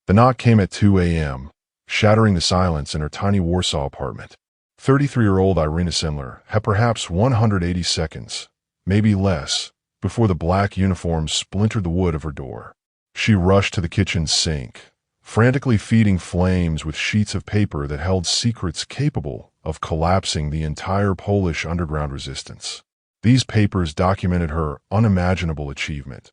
The knock came at 2 a.m., shattering the silence in her tiny Warsaw apartment. 33-year-old Irena Sendler had perhaps 180 seconds, maybe less, before the black uniform splintered the wood of her door. She rushed to the kitchen sink, frantically feeding flames with sheets of paper that held secrets capable of collapsing the entire Polish underground resistance. These papers documented her unimaginable achievement: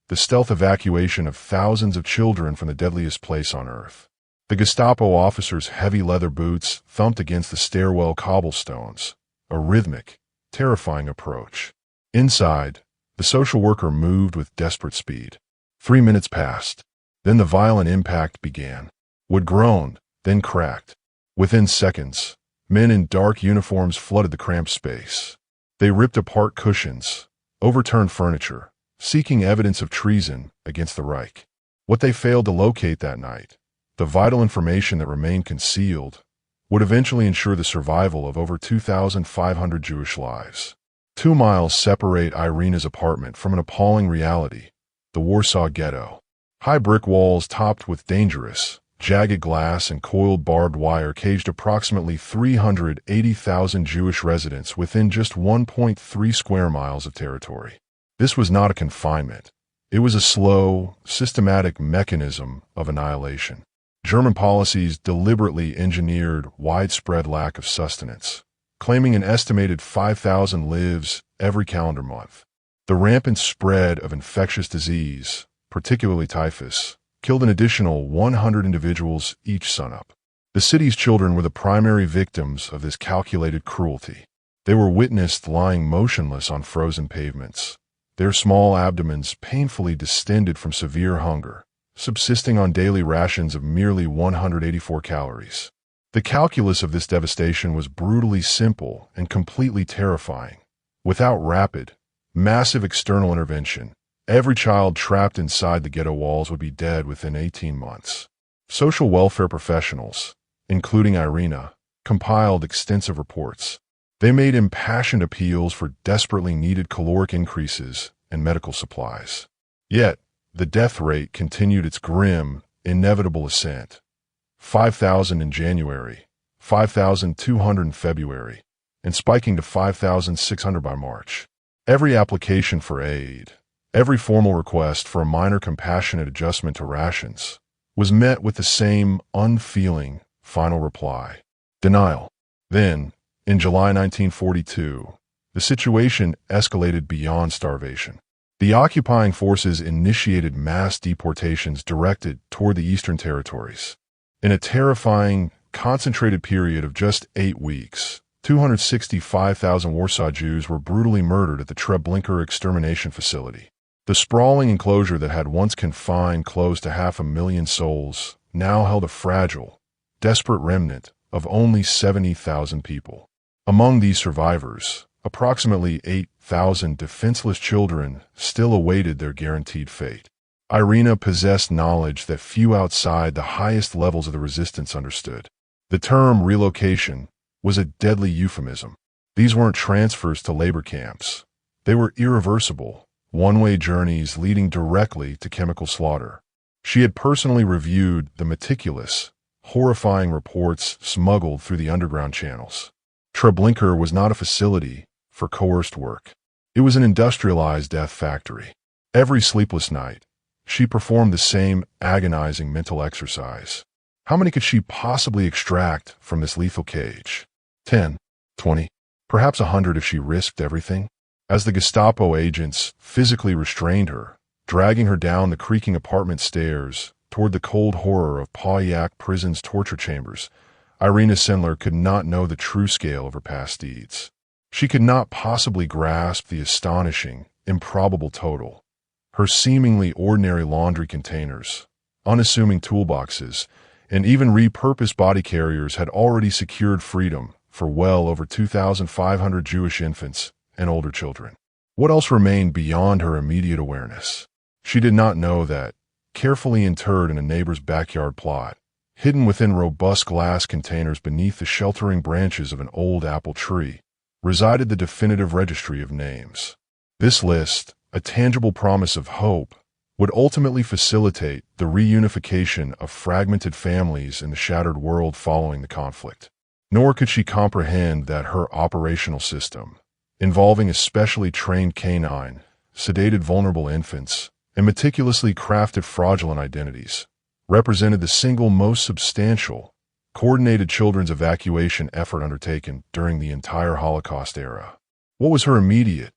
the stealth evacuation of thousands of children from the deadliest place on earth. The Gestapo officer's heavy leather boots thumped against the stairwell cobblestones, a rhythmic, terrifying approach. Inside, the social worker moved with desperate speed. 3 minutes passed. Then the violent impact began. Wood groaned, then cracked. Within seconds, men in dark uniforms flooded the cramped space. They ripped apart cushions, overturned furniture, seeking evidence of treason against the Reich. What they failed to locate that night, the vital information that remained concealed, would eventually ensure the survival of over 2,500 Jewish lives. 2 miles separate Irena's apartment from an appalling reality: the Warsaw Ghetto. High brick walls topped with dangerous, jagged glass and coiled barbed wire caged approximately 380,000 Jewish residents within just 1.3 square miles of territory. This was not a confinement. It was a slow, systematic mechanism of annihilation. German policies deliberately engineered widespread lack of sustenance, claiming an estimated 5,000 lives every calendar month. The rampant spread of infectious disease, particularly typhus, killed an additional 100 individuals each sunup. The city's children were the primary victims of this calculated cruelty. They were witnessed lying motionless on frozen pavements, their small abdomens painfully distended from severe hunger, subsisting on daily rations of merely 184 calories. The calculus of this devastation was brutally simple and completely terrifying. Without rapid, massive external intervention, every child trapped inside the ghetto walls would be dead within 18 months. Social welfare professionals, including Irena, compiled extensive reports. They made impassioned appeals for desperately needed caloric increases and medical supplies. Yet, the death rate continued its grim, inevitable ascent. 5,000 in January, 5,200 in February, and spiking to 5,600 by March. Every application for aid, every formal request for a minor compassionate adjustment to rations, was met with the same unfeeling final reply: denial. Then, in July 1942, the situation escalated beyond starvation. The occupying forces initiated mass deportations directed toward the Eastern Territories. In a terrifying, concentrated period of just 8 weeks, 265,000 Warsaw Jews were brutally murdered at the Treblinka extermination facility. The sprawling enclosure that had once confined close to 500,000 souls now held a fragile, desperate remnant of only 70,000 people. Among these survivors, approximately 8,000 defenseless children still awaited their guaranteed fate. Irena possessed knowledge that few outside the highest levels of the resistance understood. The term relocation was a deadly euphemism. These weren't transfers to labor camps. They were irreversible, one-way journeys leading directly to chemical slaughter. She had personally reviewed the meticulous, horrifying reports smuggled through the underground channels. Treblinka was not a facility for coerced work. It was an industrialized death factory. Every sleepless night, she performed the same agonizing mental exercise. How many could she possibly extract from this lethal cage? 10, 20, perhaps 100 if she risked everything? As the Gestapo agents physically restrained her, dragging her down the creaking apartment stairs toward the cold horror of Pauillac prison's torture chambers, Irena Sendler could not know the true scale of her past deeds. She could not possibly grasp the astonishing, improbable total. Her seemingly ordinary laundry containers, unassuming toolboxes, and even repurposed body carriers had already secured freedom for well over 2,500 Jewish infants and older children. What else remained beyond her immediate awareness? She did not know that, carefully interred in a neighbor's backyard plot, hidden within robust glass containers beneath the sheltering branches of an old apple tree, resided the definitive registry of names. This list, a tangible promise of hope, would ultimately facilitate the reunification of fragmented families in the shattered world following the conflict. Nor could she comprehend that her operational system, involving a specially trained canine, sedated vulnerable infants, and meticulously crafted fraudulent identities, represented the single most substantial, coordinated children's evacuation effort undertaken during the entire Holocaust era. What was her immediate,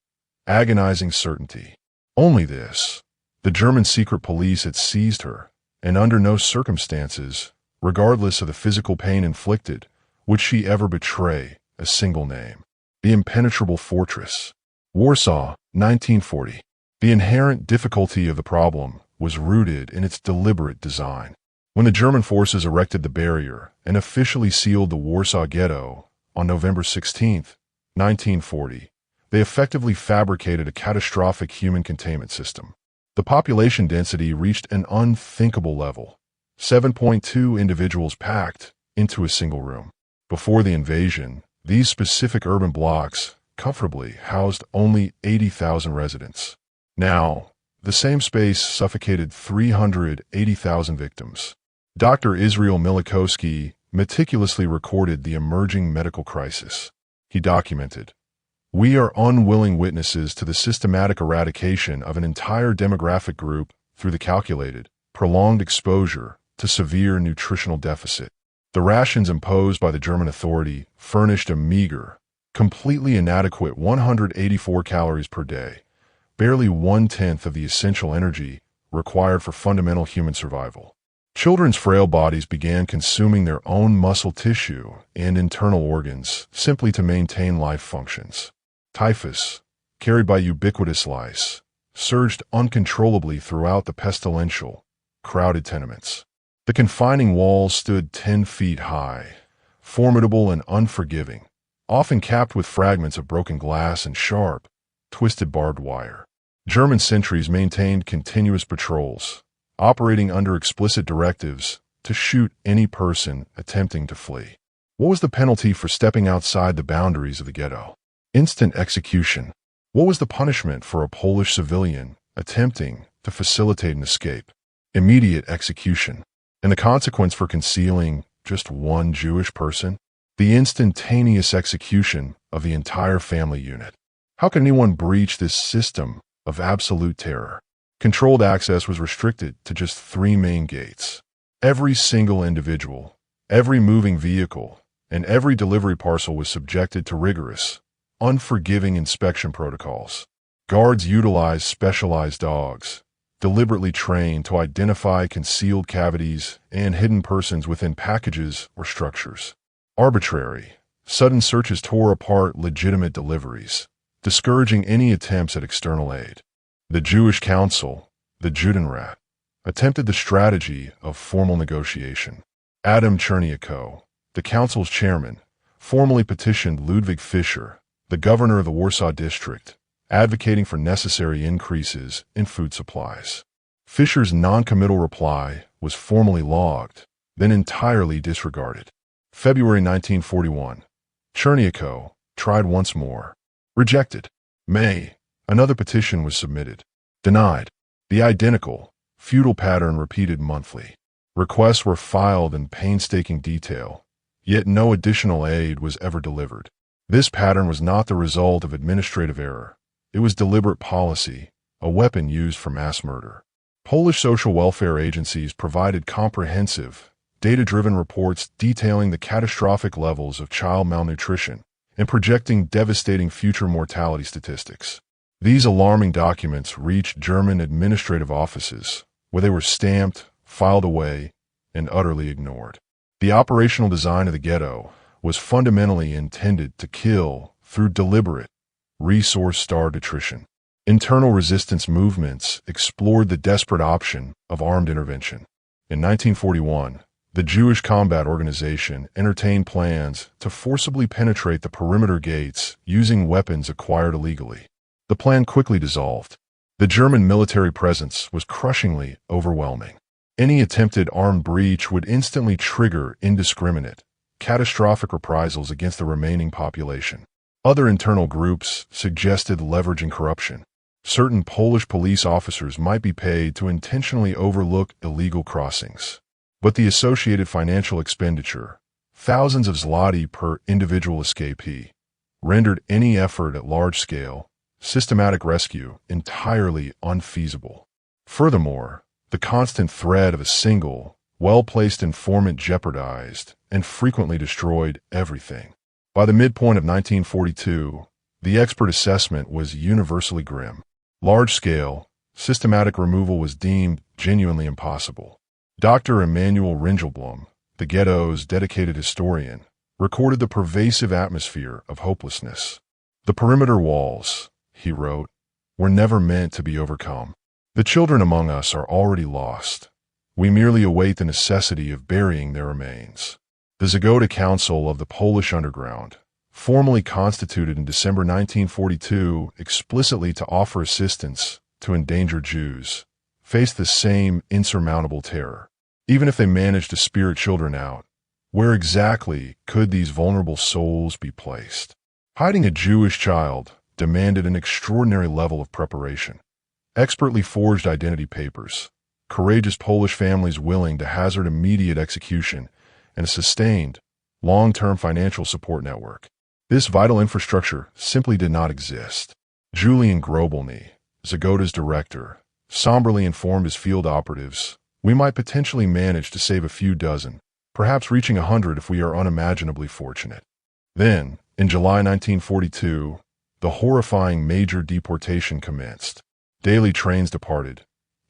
agonizing certainty? Only this: the German secret police had seized her, and under no circumstances, regardless of the physical pain inflicted, would she ever betray a single name. The impenetrable fortress. Warsaw, 1940. The inherent difficulty of the problem was rooted in its deliberate design. When the German forces erected the barrier and officially sealed the Warsaw Ghetto on November 16, 1940, they effectively fabricated a catastrophic human containment system. The population density reached an unthinkable level: 7.2 individuals packed into a single room. Before the invasion, these specific urban blocks comfortably housed only 80,000 residents. Now, the same space suffocated 380,000 victims. Dr. Israel Milikowski meticulously recorded the emerging medical crisis. He documented, "We are unwilling witnesses to the systematic eradication of an entire demographic group through the calculated, prolonged exposure to severe nutritional deficit. The rations imposed by the German authority furnished a meager, completely inadequate 184 calories per day, barely 1/10 of the essential energy required for fundamental human survival. Children's frail bodies began consuming their own muscle tissue and internal organs simply to maintain life functions. Typhus, carried by ubiquitous lice, surged uncontrollably throughout the pestilential, crowded tenements. The confining walls stood 10 feet high, formidable and unforgiving, often capped with fragments of broken glass and sharp, twisted barbed wire. German sentries maintained continuous patrols, operating under explicit directives to shoot any person attempting to flee. What was the penalty for stepping outside the boundaries of the ghetto? Instant execution. What was the punishment for a Polish civilian attempting to facilitate an escape? Immediate execution. And the consequence for concealing just one Jewish person? The instantaneous execution of the entire family unit. How could anyone breach this system of absolute terror? Controlled access was restricted to just 3 main gates. Every single individual, every moving vehicle, and every delivery parcel was subjected to rigorous, unforgiving inspection protocols. Guards utilized specialized dogs, deliberately trained to identify concealed cavities and hidden persons within packages or structures. Arbitrary, sudden searches tore apart legitimate deliveries, discouraging any attempts at external aid. The Jewish Council, the Judenrat, attempted the strategy of formal negotiation. Adam Cherniakow, the council's chairman, formally petitioned Ludwig Fischer, the governor of the Warsaw District, advocating for necessary increases in food supplies. Fischer's non-committal reply was formally logged, then entirely disregarded. February 1941. Cherniakow tried once more. Rejected. May. Another petition was submitted. Denied. The identical, futile pattern repeated monthly. Requests were filed in painstaking detail, yet no additional aid was ever delivered. This pattern was not the result of administrative error. It was deliberate policy, a weapon used for mass murder. Polish social welfare agencies provided comprehensive, data-driven reports detailing the catastrophic levels of child malnutrition and projecting devastating future mortality statistics. These alarming documents reached German administrative offices, where they were stamped, filed away, and utterly ignored. The operational design of the ghetto was fundamentally intended to kill through deliberate, resource-starved attrition. Internal resistance movements explored the desperate option of armed intervention. In 1941, the Jewish Combat Organization entertained plans to forcibly penetrate the perimeter gates using weapons acquired illegally. The plan quickly dissolved. The German military presence was crushingly overwhelming. Any attempted armed breach would instantly trigger indiscriminate, catastrophic reprisals against the remaining population. Other internal groups suggested leveraging corruption. Certain Polish police officers might be paid to intentionally overlook illegal crossings. But the associated financial expenditure, thousands of zloty per individual escapee, rendered any effort at large-scale, systematic rescue entirely unfeasible. Furthermore, the constant threat of a single, well-placed informant jeopardized and frequently destroyed everything. By the midpoint of 1942, the expert assessment was universally grim. Large-scale, systematic removal was deemed genuinely impossible. Dr. Emanuel Ringelblum, the ghetto's dedicated historian, recorded the pervasive atmosphere of hopelessness. The perimeter walls, he wrote, were never meant to be overcome. The children among us are already lost. We merely await the necessity of burying their remains. The Zagota Council of the Polish Underground, formally constituted in December 1942 explicitly to offer assistance to endangered Jews, faced the same insurmountable terror. Even if they managed to spirit children out, where exactly could these vulnerable souls be placed? Hiding a Jewish child demanded an extraordinary level of preparation. Expertly forged identity papers, courageous Polish families willing to hazard immediate execution, and a sustained, long-term financial support network. This vital infrastructure simply did not exist. Julian Grobelny, Zagota's director, somberly informed his field operatives, "We might potentially manage to save a few dozen, perhaps reaching 100 if we are unimaginably fortunate." Then, in July 1942, the horrifying major deportation commenced. Daily trains departed,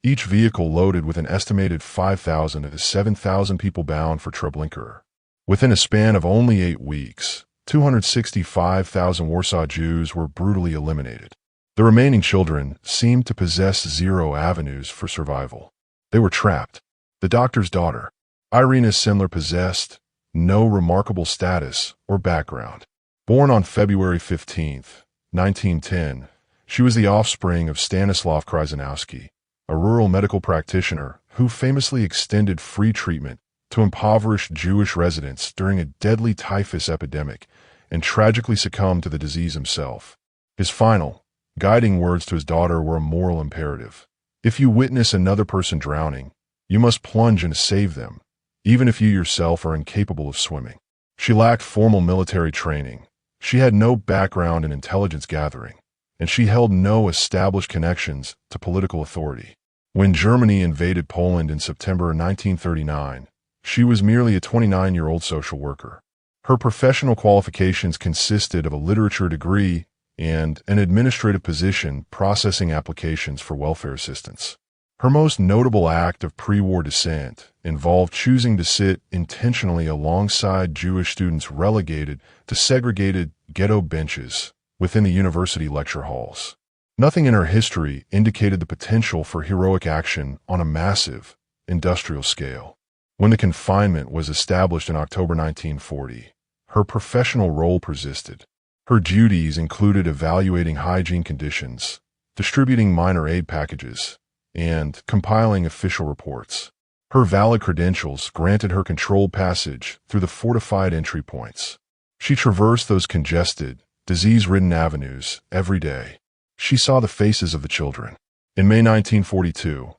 each vehicle loaded with an estimated 5,000 to 7,000 people bound for Treblinka. Within a span of only 8 weeks, 265,000 Warsaw Jews were brutally eliminated. The remaining children seemed to possess zero avenues for survival. They were trapped. The doctor's daughter, Irena Sendler, possessed no remarkable status or background. Born on February 15, 1910, she was the offspring of Stanislaw Krzyzanowski, a rural medical practitioner who famously extended free treatment to impoverished Jewish residents during a deadly typhus epidemic and tragically succumbed to the disease himself. His final, guiding words to his daughter were a moral imperative. If you witness another person drowning, you must plunge and save them, even if you yourself are incapable of swimming. She lacked formal military training. She had no background in intelligence gathering, and she held no established connections to political authority. When Germany invaded Poland in September 1939, she was merely a 29-year-old social worker. Her professional qualifications consisted of a literature degree and an administrative position processing applications for welfare assistance. Her most notable act of pre-war dissent involved choosing to sit intentionally alongside Jewish students relegated to segregated ghetto benches within the university lecture halls. Nothing in her history indicated the potential for heroic action on a massive, industrial scale. When the confinement was established in October 1940, her professional role persisted. Her duties included evaluating hygiene conditions, distributing minor aid packages, and compiling official reports. Her valid credentials granted her controlled passage through the fortified entry points. She traversed those congested, disease-ridden avenues every day. She saw the faces of the children. In May 1942,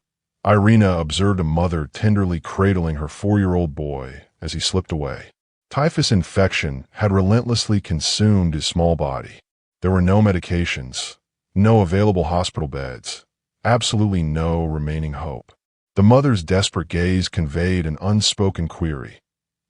Irena observed a mother tenderly cradling her 4-year-old boy as he slipped away. Typhus infection had relentlessly consumed his small body. There were no medications, no available hospital beds, absolutely no remaining hope. The mother's desperate gaze conveyed an unspoken query.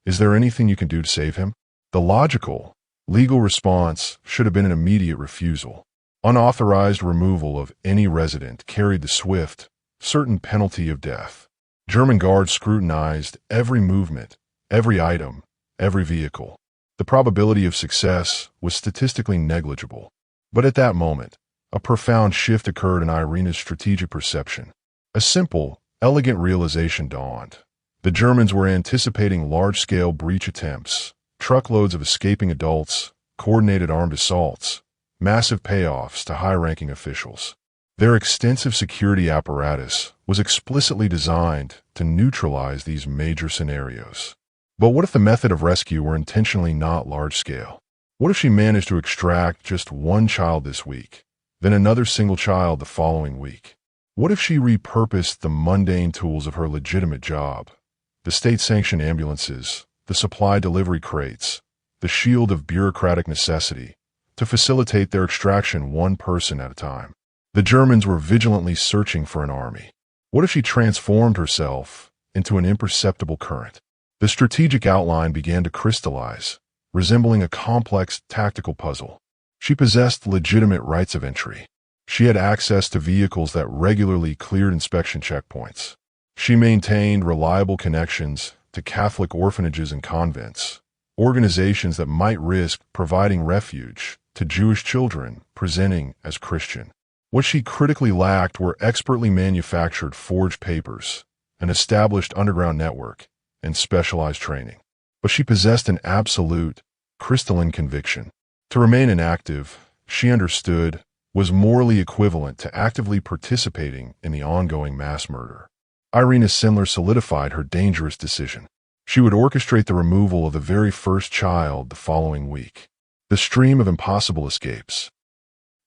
Is there anything you can do to save him? The logical, legal response should have been an immediate refusal. Unauthorized removal of any resident carried the swift, certain penalty of death. German guards scrutinized every movement, every item, every vehicle. The probability of success was statistically negligible. But at that moment, a profound shift occurred in Irena's strategic perception. A simple, elegant realization dawned. The Germans were anticipating large-scale breach attempts, truckloads of escaping adults, coordinated armed assaults, massive payoffs to high-ranking officials. Their extensive security apparatus was explicitly designed to neutralize these major scenarios. But what if the method of rescue were intentionally not large-scale? What if she managed to extract just one child this week, then another single child the following week. What if she repurposed the mundane tools of her legitimate job? The state-sanctioned ambulances, the supply delivery crates, the shield of bureaucratic necessity, to facilitate their extraction one person at a time. The Germans were vigilantly searching for an army. What if she transformed herself into an imperceptible current? The strategic outline began to crystallize, resembling a complex tactical puzzle. She possessed legitimate rights of entry. She had access to vehicles that regularly cleared inspection checkpoints. She maintained reliable connections to Catholic orphanages and convents, organizations that might risk providing refuge to Jewish children presenting as Christian. What she critically lacked were expertly manufactured forged papers, an established underground network, and specialized training. But she possessed an absolute, crystalline conviction. To remain inactive, she understood, was morally equivalent to actively participating in the ongoing mass murder. Irena Sendler solidified her dangerous decision. She would orchestrate the removal of the very first child the following week. The stream of impossible escapes.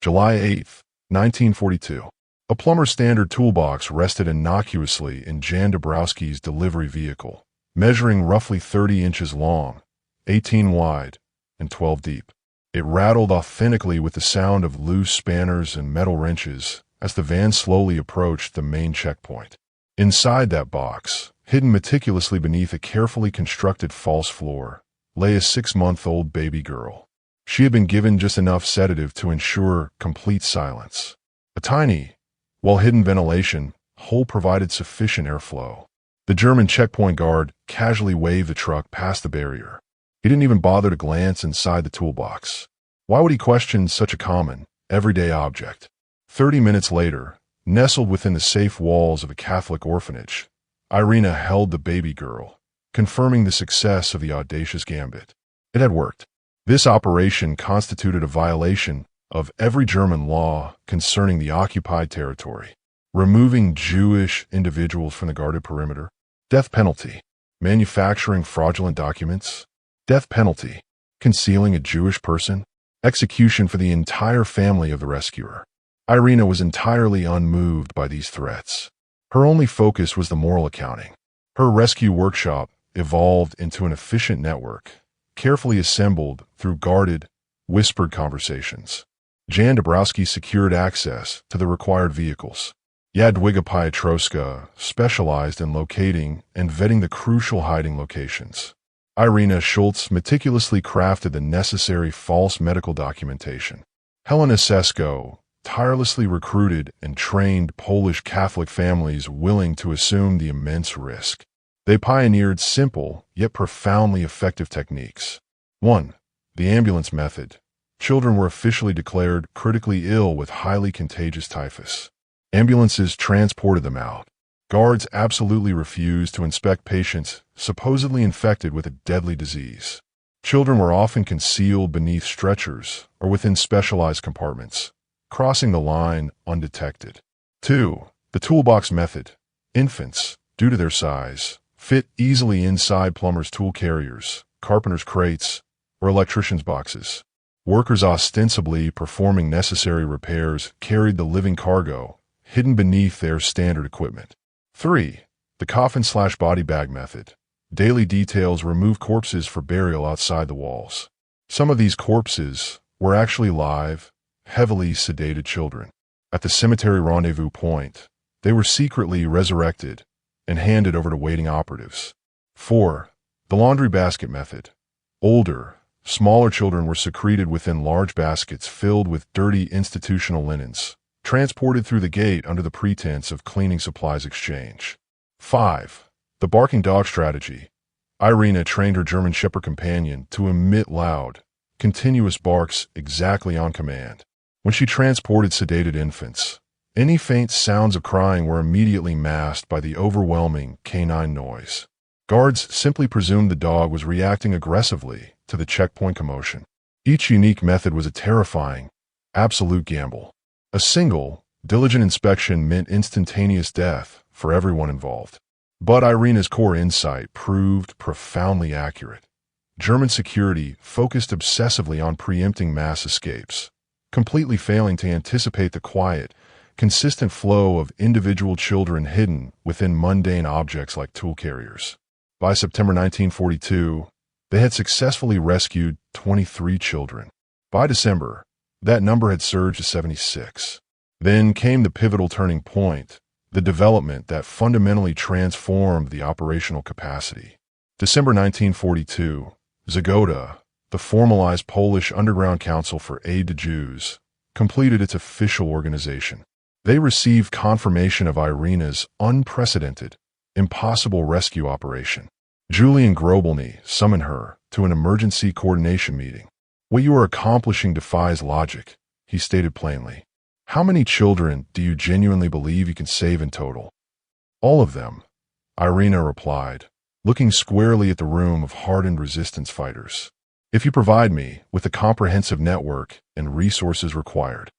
July 8, 1942. A plumber's standard toolbox rested innocuously in Jan Dabrowski's delivery vehicle, measuring roughly 30 inches long, 18 wide, and 12 deep. It rattled authentically with the sound of loose spanners and metal wrenches as the van slowly approached the main checkpoint. Inside that box, hidden meticulously beneath a carefully constructed false floor, lay a 6-month-old baby girl. She had been given just enough sedative to ensure complete silence. A tiny, well-hidden ventilation hole provided sufficient airflow. The German checkpoint guard casually waved the truck past the barrier. He didn't even bother to glance inside the toolbox. Why would he question such a common, everyday object? 30 minutes later, nestled within the safe walls of a Catholic orphanage, Irena held the baby girl, confirming the success of the audacious gambit. It had worked. This operation constituted a violation of every German law concerning the occupied territory, removing Jewish individuals from the guarded perimeter, death penalty, manufacturing fraudulent documents, death penalty, concealing a Jewish person, execution for the entire family of the rescuer. Irena was entirely unmoved by these threats. Her only focus was the moral accounting. Her rescue workshop evolved into an efficient network, carefully assembled through guarded, whispered conversations. Jan Dabrowski secured access to the required vehicles. WWII Troska specialized in locating and vetting the crucial hiding locations. Irena Schultz meticulously crafted the necessary false medical documentation. Helena Sesko tirelessly recruited and trained Polish Catholic families willing to assume the immense risk. They pioneered simple yet profoundly effective techniques. 1. The ambulance method. Children were officially declared critically ill with highly contagious typhus. Ambulances transported them out. Guards absolutely refused to inspect patients supposedly infected with a deadly disease. Children were often concealed beneath stretchers or within specialized compartments, crossing the line undetected. 2. The toolbox method. Infants, due to their size, fit easily inside plumbers' tool carriers, carpenters' crates, or electricians' boxes. Workers ostensibly performing necessary repairs carried the living cargo, hidden beneath their standard equipment. 3. The coffin/body bag method. Daily details remove corpses for burial outside the walls. Some of these corpses were actually live, heavily sedated children. At the cemetery rendezvous point, they were secretly resurrected and handed over to waiting operatives. 4. The laundry basket method. Older, smaller children were secreted within large baskets filled with dirty institutional linens, transported through the gate under the pretense of cleaning supplies exchange. 5. The barking dog strategy. Irena trained her German Shepherd companion to emit loud, continuous barks exactly on command. When she transported sedated infants, any faint sounds of crying were immediately masked by the overwhelming canine noise. Guards simply presumed the dog was reacting aggressively to the checkpoint commotion. Each unique method was a terrifying, absolute gamble. A single, diligent inspection meant instantaneous death for everyone involved. But Irena's core insight proved profoundly accurate. German security focused obsessively on preempting mass escapes, completely failing to anticipate the quiet, consistent flow of individual children hidden within mundane objects like tool carriers. By September 1942, they had successfully rescued 23 children. By December, that number had surged to 76. Then came the pivotal turning point, the development that fundamentally transformed the operational capacity. December 1942, Zgoda, the formalized Polish Underground Council for Aid to Jews, completed its official organization. They received confirmation of Irena's unprecedented, impossible rescue operation. Julian Grobelny summoned her to an emergency coordination meeting. "What you are accomplishing defies logic," he stated plainly. "How many children do you genuinely believe you can save in total?" "All of them," Irena replied, looking squarely at the room of hardened resistance fighters. "If you provide me with the comprehensive network and resources required."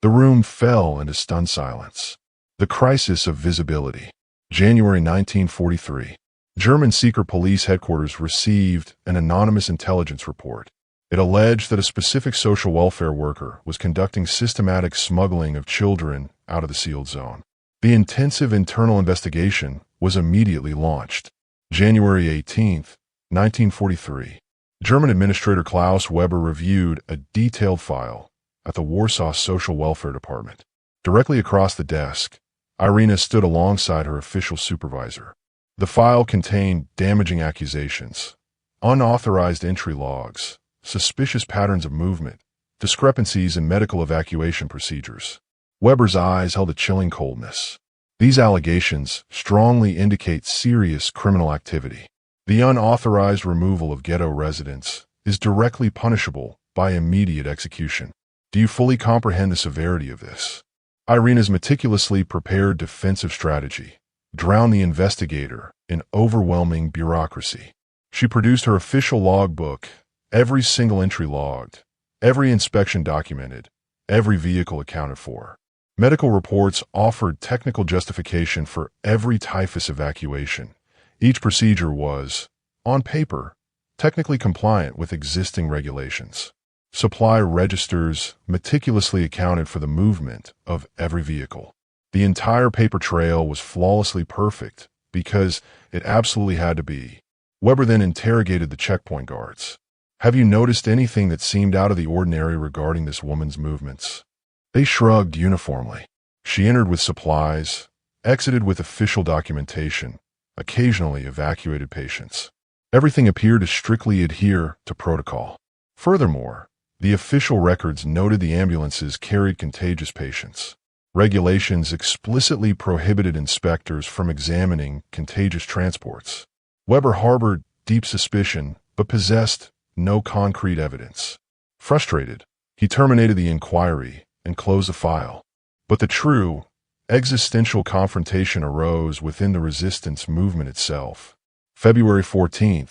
The room fell into stunned silence. The crisis of visibility. January 1943. German secret police headquarters received an anonymous intelligence report. It alleged that a specific social welfare worker was conducting systematic smuggling of children out of the sealed zone. The intensive internal investigation was immediately launched. January 18, 1943. German Administrator Klaus Weber reviewed a detailed file at the Warsaw Social Welfare Department. Directly across the desk, Irena stood alongside her official supervisor. The file contained damaging accusations, unauthorized entry logs, suspicious patterns of movement, discrepancies in medical evacuation procedures. Weber's eyes held a chilling coldness. These allegations strongly indicate serious criminal activity. The unauthorized removal of ghetto residents is directly punishable by immediate execution. Do you fully comprehend the severity of this? Irena's meticulously prepared defensive strategy drowned the investigator in overwhelming bureaucracy. She produced her official logbook, every single entry logged, every inspection documented, every vehicle accounted for. Medical reports offered technical justification for every typhus evacuation. Each procedure was, on paper, technically compliant with existing regulations. Supply registers meticulously accounted for the movement of every vehicle. The entire paper trail was flawlessly perfect because it absolutely had to be. Weber then interrogated the checkpoint guards. "Have you noticed anything that seemed out of the ordinary regarding this woman's movements?" They shrugged uniformly. She entered with supplies, exited with official documentation, occasionally evacuated patients. Everything appeared to strictly adhere to protocol. Furthermore, the official records noted the ambulances carried contagious patients. Regulations explicitly prohibited inspectors from examining contagious transports. Weber harbored deep suspicion, but possessed no concrete evidence. Frustrated, he terminated the inquiry and closed the file. But the true, existential confrontation arose within the resistance movement itself. February 14,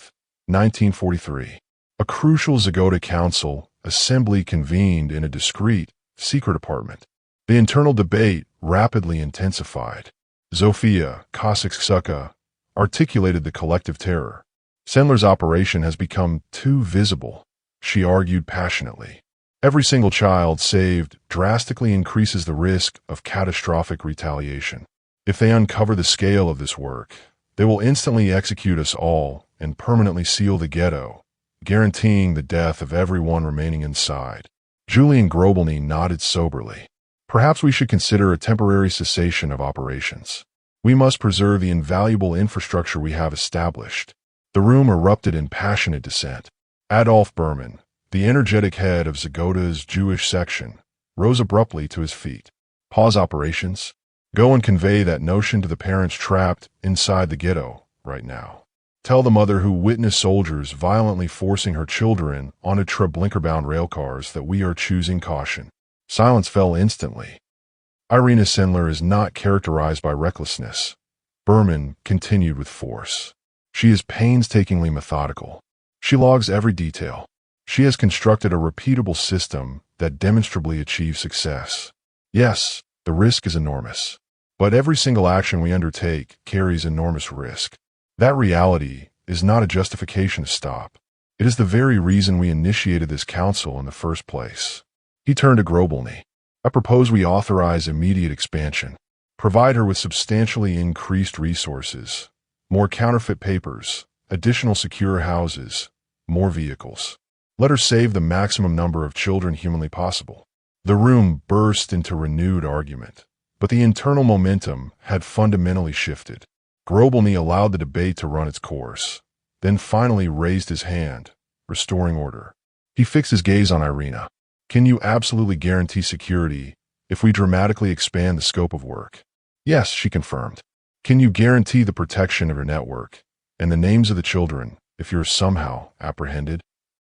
1943. A crucial Zgoda Council assembly convened in a discreet, secret apartment. The internal debate rapidly intensified. Zofia Kosaksuka articulated the collective terror. Sendler's operation has become too visible, she argued passionately. Every single child saved drastically increases the risk of catastrophic retaliation. If they uncover the scale of this work, they will instantly execute us all and permanently seal the ghetto, guaranteeing the death of everyone remaining inside. Julian Grobelny nodded soberly. Perhaps we should consider a temporary cessation of operations. We must preserve the invaluable infrastructure we have established. The room erupted in passionate dissent. Adolf Berman, the energetic head of Zgoda's Jewish section, rose abruptly to his feet. "Pause operations. Go and convey that notion to the parents trapped inside the ghetto right now. Tell the mother who witnessed soldiers violently forcing her children onto Treblinka-bound railcars that we are choosing caution." Silence fell instantly. Irena Sendler is not characterized by recklessness. Berman continued with force. She is painstakingly methodical. She logs every detail. She has constructed a repeatable system that demonstrably achieves success. Yes, the risk is enormous. But every single action we undertake carries enormous risk. That reality is not a justification to stop. It is the very reason we initiated this council in the first place. He turned to Grobolny. I propose we authorize immediate expansion. Provide her with substantially increased resources, more counterfeit papers, additional secure houses, more vehicles. Let her save the maximum number of children humanly possible. The room burst into renewed argument, but the internal momentum had fundamentally shifted. Grobolny allowed the debate to run its course, then finally raised his hand, restoring order. He fixed his gaze on Irena. Can you absolutely guarantee security if we dramatically expand the scope of work? Yes, she confirmed. Can you guarantee the protection of your network and the names of the children if you're somehow apprehended?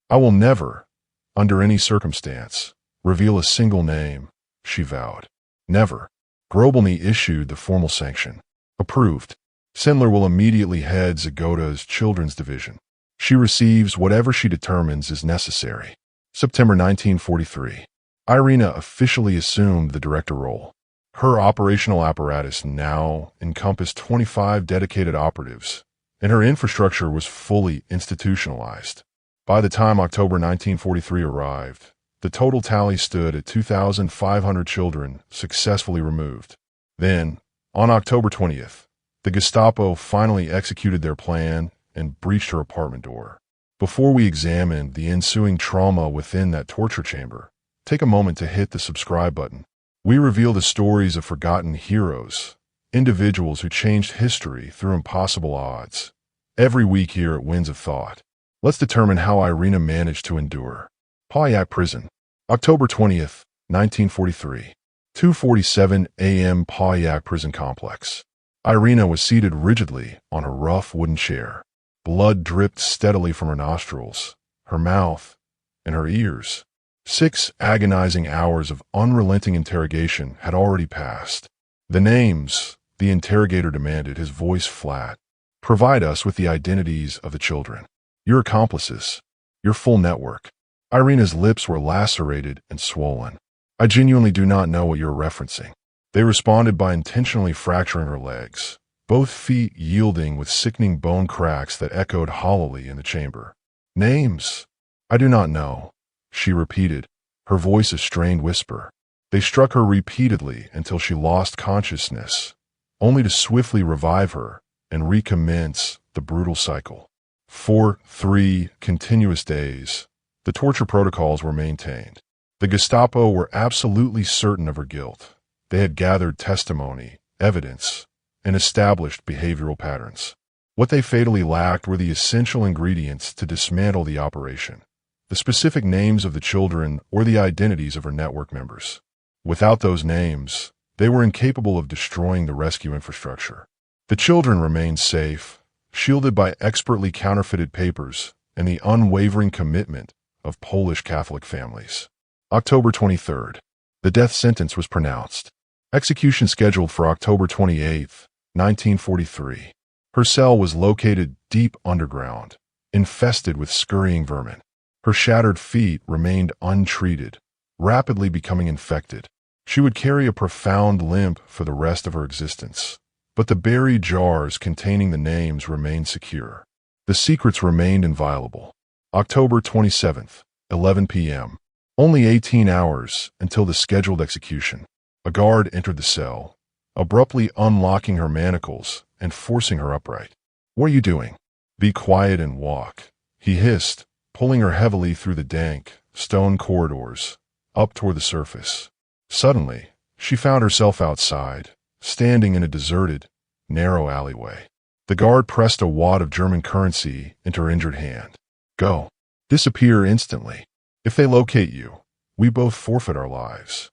I will never, under any circumstance, reveal a single name, she vowed. Never. Grobolny issued the formal sanction. Approved. Sendler will immediately head Zagoda's children's division. She receives whatever she determines is necessary. September 1943. Irena officially assumed the director role. Her operational apparatus now encompassed 25 dedicated operatives, and her infrastructure was fully institutionalized. By the time October 1943 arrived, the total tally stood at 2,500 children successfully removed. Then, on October 20th, the Gestapo finally executed their plan and breached her apartment door. Before we examine the ensuing trauma within that torture chamber, take a moment to hit the subscribe button. We reveal the stories of forgotten heroes, individuals who changed history through impossible odds. Every week here at Winds of Thought, let's determine how Irena managed to endure. Pauillac Prison, October 20th, 1943. 2:47 a.m. Pauillac Prison Complex. Irena was seated rigidly on a rough wooden chair. Blood dripped steadily from her nostrils, her mouth, and her ears. 6 agonizing hours of unrelenting interrogation had already passed. The names, the interrogator demanded, his voice flat. Provide us with the identities of the children. Your accomplices. Your full network. Irena's lips were lacerated and swollen. I genuinely do not know what you're referencing. They responded by intentionally fracturing her legs, both feet yielding with sickening bone cracks that echoed hollowly in the chamber. Names? I do not know, she repeated, her voice a strained whisper. They struck her repeatedly until she lost consciousness, only to swiftly revive her and recommence the brutal cycle. For 3 continuous days, the torture protocols were maintained. The Gestapo were absolutely certain of her guilt. They had gathered testimony, evidence, and established behavioral patterns. What they fatally lacked were the essential ingredients to dismantle the operation: the specific names of the children or the identities of her network members. Without those names, they were incapable of destroying the rescue infrastructure. The children remained safe, shielded by expertly counterfeited papers and the unwavering commitment of Polish Catholic families. October 23rd. The death sentence was pronounced. Execution scheduled for October 28, 1943. Her cell was located deep underground, infested with scurrying vermin. Her shattered feet remained untreated, rapidly becoming infected. She would carry a profound limp for the rest of her existence. But the buried jars containing the names remained secure. The secrets remained inviolable. October 27th, 11 p.m. Only 18 hours until the scheduled execution. A guard entered the cell, abruptly unlocking her manacles and forcing her upright. What are you doing? Be quiet and walk, he hissed, pulling her heavily through the dank, stone corridors, up toward the surface. Suddenly, she found herself outside, standing in a deserted, narrow alleyway. The guard pressed a wad of German currency into her injured hand. Go. Disappear instantly. If they locate you, we both forfeit our lives.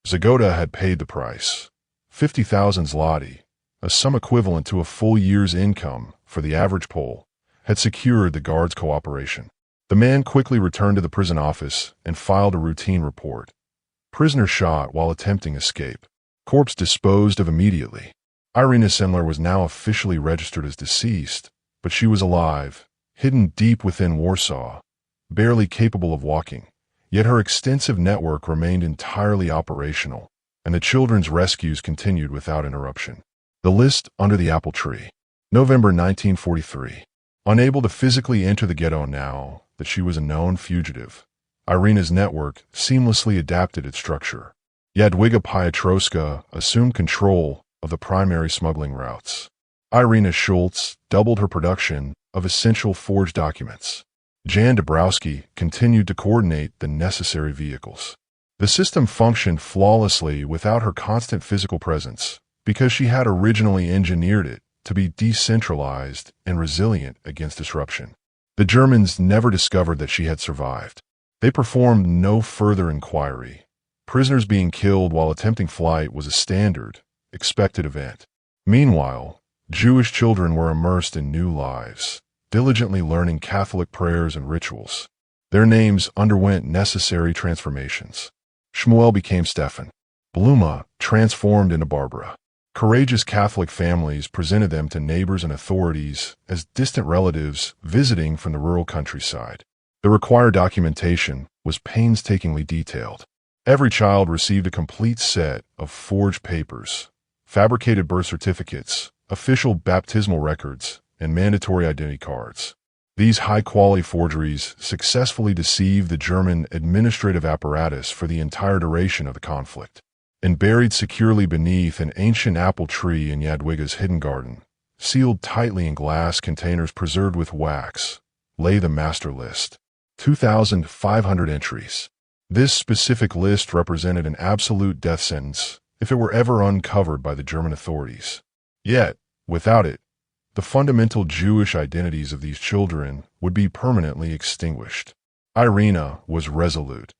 Zagoda had paid the price. 50,000 zloty, a sum equivalent to a full year's income for the average Pole, had secured the guard's cooperation. The man quickly returned to the prison office and filed a routine report. Prisoner shot while attempting escape. Corpse disposed of immediately. Irena Sendler was now officially registered as deceased, but she was alive, hidden deep within Warsaw, barely capable of walking. Yet her extensive network remained entirely operational, and the children's rescues continued without interruption. The list under the apple tree. November 1943. Unable to physically enter the ghetto now that she was a known fugitive, Irena's network seamlessly adapted its structure. Jadwiga Piotrowska assumed control of the primary smuggling routes. Irena Schultz doubled her production of essential forged documents. Jan Dabrowski continued to coordinate the necessary vehicles. The system functioned flawlessly without her constant physical presence because she had originally engineered it to be decentralized and resilient against disruption. The Germans never discovered that she had survived. They performed no further inquiry. Prisoners being killed while attempting flight was a standard, expected event. Meanwhile, Jewish children were immersed in new lives, diligently learning Catholic prayers and rituals. Their names underwent necessary transformations. Shmuel became Stefan. Bluma transformed into Barbara. Courageous Catholic families presented them to neighbors and authorities as distant relatives visiting from the rural countryside. The required documentation was painstakingly detailed. Every child received a complete set of forged papers, fabricated birth certificates, official baptismal records, and mandatory identity cards. These high-quality forgeries successfully deceived the German administrative apparatus for the entire duration of the conflict. And buried securely beneath an ancient apple tree in Jadwiga's hidden garden, sealed tightly in glass containers preserved with wax, lay the master list. 2,500 entries. This specific list represented an absolute death sentence if it were ever uncovered by the German authorities. Yet, without it, the fundamental Jewish identities of these children would be permanently extinguished. Irena was resolute.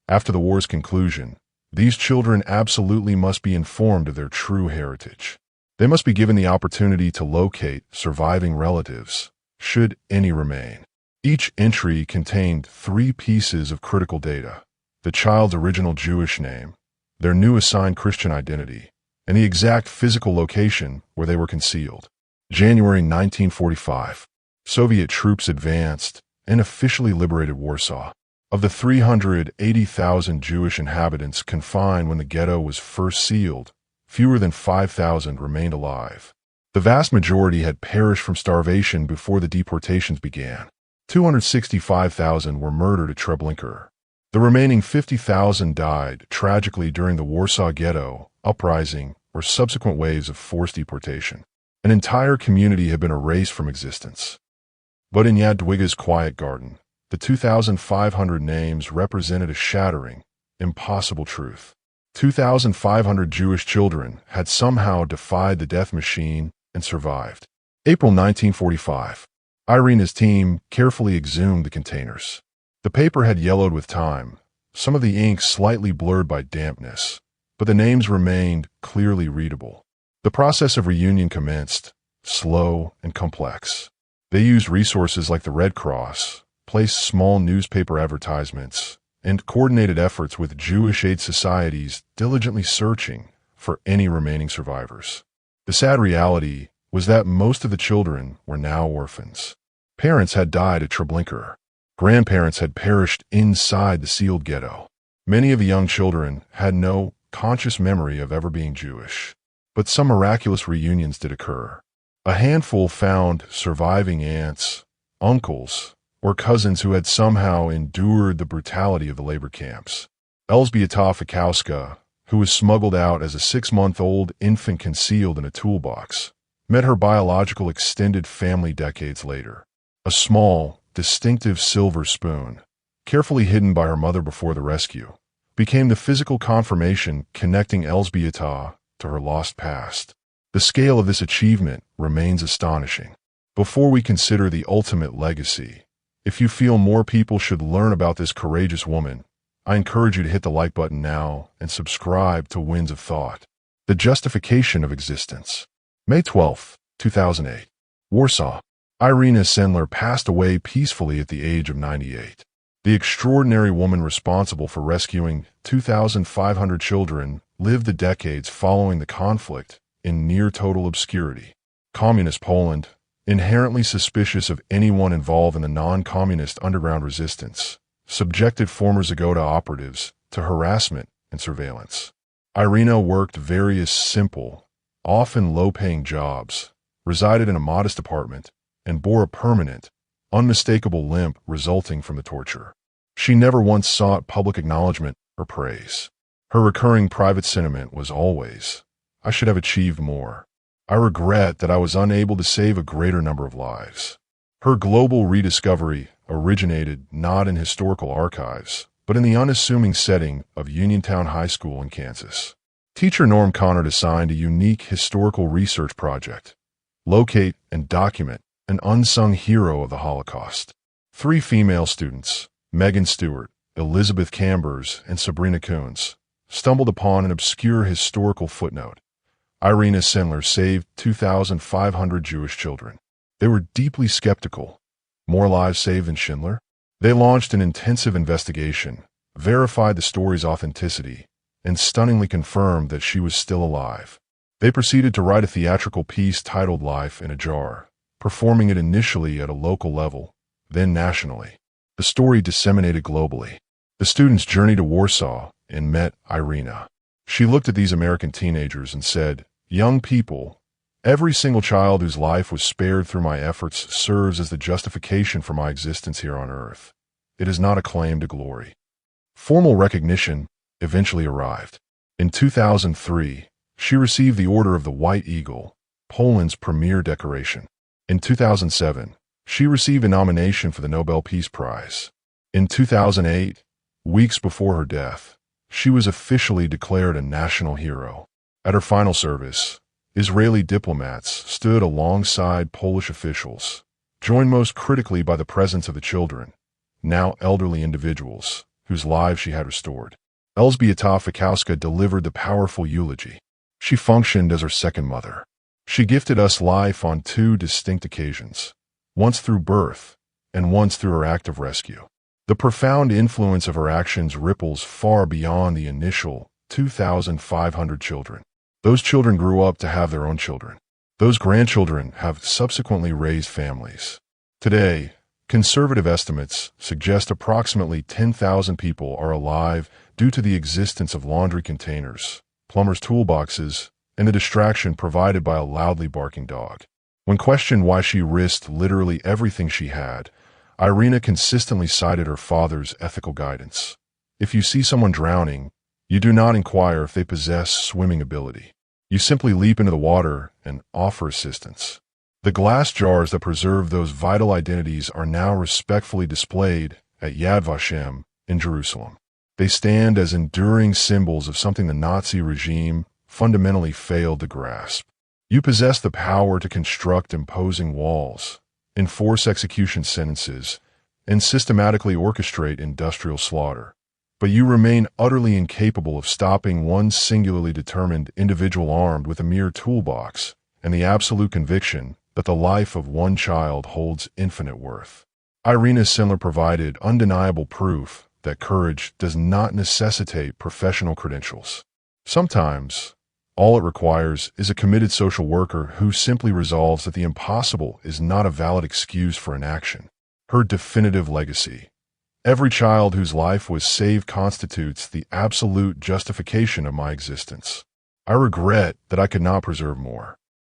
After the war's conclusion, these children absolutely must be informed of their true heritage. They must be given the opportunity to locate surviving relatives, should any remain. Each entry contained 3 pieces of critical data: the child's original Jewish name, their new assigned Christian identity, and the exact physical location where they were concealed. January 1945. Soviet troops advanced and officially liberated Warsaw. Of the 380,000 Jewish inhabitants confined when the ghetto was first sealed, fewer than 5,000 remained alive. The vast majority had perished from starvation before the deportations began. 265,000 were murdered at Treblinka. The remaining 50,000 died tragically during the Warsaw Ghetto, uprising, or subsequent waves of forced deportation. An entire community had been erased from existence. But in Jadwiga's quiet garden, the 2,500 names represented a shattering, impossible truth. 2,500 Jewish children had somehow defied the death machine and survived. April 1945. Irena's team carefully exhumed the containers. The paper had yellowed with time, some of the ink slightly blurred by dampness, but the names remained clearly readable. The process of reunion commenced, slow and complex. They used resources like the Red Cross, placed small newspaper advertisements, and coordinated efforts with Jewish aid societies diligently searching for any remaining survivors. The sad reality was that most of the children were now orphans. Parents had died at Treblinka. Grandparents had perished inside the sealed ghetto. Many of the young children had no conscious memory of ever being Jewish. But some miraculous reunions did occur. A handful found surviving aunts, uncles, or cousins who had somehow endured the brutality of the labor camps. Elżbieta Fikowska, who was smuggled out as a 6-month-old infant concealed in a toolbox, met her biological extended family decades later. A small, distinctive silver spoon, carefully hidden by her mother before the rescue, became the physical confirmation connecting Elżbieta to her lost past. The scale of this achievement remains astonishing. Before we consider the ultimate legacy, if you feel more people should learn about this courageous woman, I encourage you to hit the like button now and subscribe to Winds of Thought. The Justification of Existence. May 12, 2008. Warsaw. Irena Sendler passed away peacefully at the age of 98. The extraordinary woman responsible for rescuing 2,500 children lived the decades following the conflict in near-total obscurity. Communist Poland, inherently suspicious of anyone involved in the non-communist underground resistance, subjected former Zagota operatives to harassment and surveillance. Irena worked various simple, often low-paying jobs, resided in a modest apartment, and bore a permanent, unmistakable limp resulting from the torture. She never once sought public acknowledgement or praise. Her recurring private sentiment was always, "I should have achieved more. I regret that I was unable to save a greater number of lives." Her global rediscovery originated not in historical archives, but in the unassuming setting of Uniontown High School in Kansas. Teacher Norm Connard assigned a unique historical research project: locate and document an unsung hero of the Holocaust. 3 female students, Megan Stewart, Elizabeth Cambers, and Sabrina Coons, stumbled upon an obscure historical footnote. Irena Sendler saved 2,500 Jewish children. They were deeply skeptical. More lives saved than Schindler? They launched an intensive investigation, verified the story's authenticity, and stunningly confirmed that she was still alive. They proceeded to write a theatrical piece titled Life in a Jar, performing it initially at a local level, then nationally. The story disseminated globally. The students journeyed to Warsaw and met Irena. She looked at these American teenagers and said, "Young people, every single child whose life was spared through my efforts serves as the justification for my existence here on earth. It is not a claim to glory." Formal recognition eventually arrived. In 2003, she received the Order of the White Eagle, Poland's premier decoration. In 2007, she received a nomination for the Nobel Peace Prize. In 2008, weeks before her death, she was officially declared a national hero. At her final service, Israeli diplomats stood alongside Polish officials, joined most critically by the presence of the children, now elderly individuals, whose lives she had restored. Elżbieta Fikowska delivered the powerful eulogy. She functioned as her second mother. She gifted us life on 2 distinct occasions, once through birth and once through her act of rescue. The profound influence of her actions ripples far beyond the initial 2,500 children. Those children grew up to have their own children. Those grandchildren have subsequently raised families. Today, conservative estimates suggest approximately 10,000 people are alive due to the existence of laundry containers, plumbers' toolboxes, and the distraction provided by a loudly barking dog. When questioned why she risked literally everything she had, Irena consistently cited her father's ethical guidance. If you see someone drowning, you do not inquire if they possess swimming ability. You simply leap into the water and offer assistance. The glass jars that preserve those vital identities are now respectfully displayed at Yad Vashem in Jerusalem. They stand as enduring symbols of something the Nazi regime fundamentally failed to grasp. You possess the power to construct imposing walls, enforce execution sentences, and systematically orchestrate industrial slaughter. But you remain utterly incapable of stopping one singularly determined individual armed with a mere toolbox and the absolute conviction that the life of one child holds infinite worth. Irena Sendler provided undeniable proof that courage does not necessitate professional credentials. Sometimes, all it requires is a committed social worker who simply resolves that the impossible is not a valid excuse for inaction. Her definitive legacy: every child whose life was saved constitutes the absolute justification of my existence. I regret that I could not preserve more.